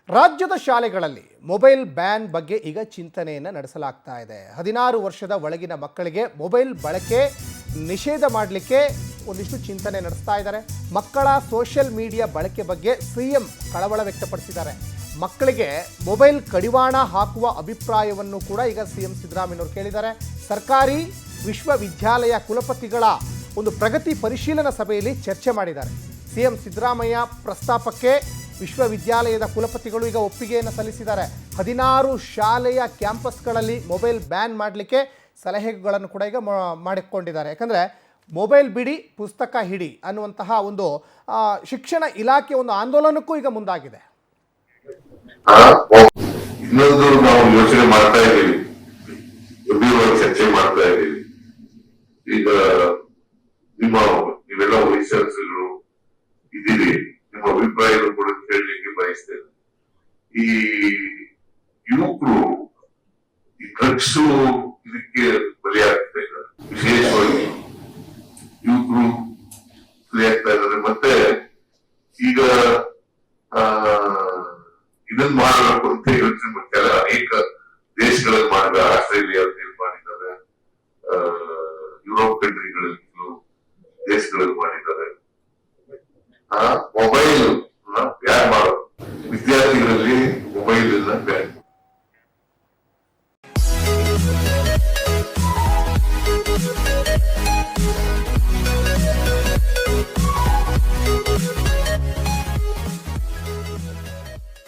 ರಾಜ್ಯದ ಶಾಲೆಗಳಲ್ಲಿ mobile ban ಬಗ್ಗೆ ಈಗ ಚಿಂತನೆಯನ್ನು ನಡೆಸಲಾಗ್ತಾ ಇದೆ. 16 ವರ್ಷದ ಒಳಗಿನ ಮಕ್ಕಳಿಗೆ ಮೊಬೈಲ್ ಬಳಕೆ ನಿಷೇಧ ಮಾಡಲಿಕ್ಕೆ ಒಂದಿಷ್ಟು ಚಿಂತನೆ ನಡೆಸ್ತಾ ಇದ್ದಾರೆ. ಮಕ್ಕಳ ಸೋಷಿಯಲ್ ಮೀಡಿಯಾ ಬಳಕೆ ಬಗ್ಗೆ ಸಿಎಂ ಕಳವಳ ವ್ಯಕ್ತಪಡಿಸಿದ್ದಾರೆ. ಮಕ್ಕಳಿಗೆ ಮೊಬೈಲ್ ಕಡಿವಾಣ ಹಾಕುವ ಅಭಿಪ್ರಾಯವನ್ನು ಕೂಡ ಈಗ ಸಿಎಂ ಸಿದ್ದರಾಮಯ್ಯನವರು ಕೇಳಿದ್ದಾರೆ. ಸರ್ಕಾರಿ ವಿಶ್ವವಿದ್ಯಾಲಯ ಕುಲಪತಿಗಳ ಒಂದು ಪ್ರಗತಿ ಪರಿಶೀಲನಾ ಸಭೆಯಲ್ಲಿ ಚರ್ಚೆ ಮಾಡಿದ್ದಾರೆ. ಸಿಎಂ ಸಿದ್ದರಾಮಯ್ಯ ಪ್ರಸ್ತಾಪಕ್ಕೆ ವಿಶ್ವವಿದ್ಯಾಲಯದ ಕುಲಪತಿಗಳು ಈಗ ಒಪ್ಪಿಗೆಯನ್ನು ಸಲ್ಲಿಸಿದ್ದಾರೆ. 16 ಶಾಲೆಯ ಕ್ಯಾಂಪಸ್ಗಳಲ್ಲಿ ಮೊಬೈಲ್ ಬ್ಯಾನ್ ಮಾಡಲಿಕ್ಕೆ ಸಲಹೆಗಳನ್ನು ಕೂಡ ಈಗ ಮಾಡಿಕೊಂಡಿದ್ದಾರೆ. ಯಾಕಂದರೆ ಮೊಬೈಲ್ ಬಿಡಿ ಪುಸ್ತಕ ಹಿಡಿ ಅನ್ನುವಂತಹ ಒಂದು ಶಿಕ್ಷಣ ಇಲಾಖೆ ಒಂದು ಆಂದೋಲನಕ್ಕೂ ಈಗ ಮುಂದಾಗಿದೆ. ಇನ್ನೊಂದು ನಾವು ಯೋಚನೆ ಮಾಡ್ತಾ ಇದ್ದೀವಿ, ಚರ್ಚೆ ಮಾಡ್ತಾ ಇದ್ದೀವಿ. ಈಗ ನೀವೆಲ್ಲ ವೈಶಾಖಗಳು ಇದ್ದೀರಿ, ನಿಮ್ಮ ಅಭಿಪ್ರಾಯಗಳು ಕೂಡ ಕೇಳಲಿಕ್ಕೆ ಬಯಸ್ತೇನೆ. ಈ ಯುವಕರು ಈ ಡ್ರಗ್ಸ್ ಇದಕ್ಕೆ ಬಲಿಯಾಗ್ತಾ ಇದ್ದಾರೆ, ವಿಶೇಷವಾಗಿ ಯುವಕರು ಬಲಿಯಾಗ್ತಾ ಇದ್ದಾರೆ. ಮತ್ತೆ ಈಗ ಇದನ್ನ ಮಾಡಬೇಕು ಅಂತ ಯೋಚನೆ ಅನೇಕ ದೇಶಗಳಲ್ಲಿ ಮಾಡಿದ್ದಾರೆ. ಆಸ್ಟ್ರೇಲಿಯಾದಲ್ಲಿ ಮಾಡಿದ್ದಾರೆ, ಯುರೋಪ್ ಕಂಟ್ರಿಗಳಲ್ಲಿ ದೇಶಗಳಲ್ಲಿ ಮಾಡಿದ್ದಾರೆ.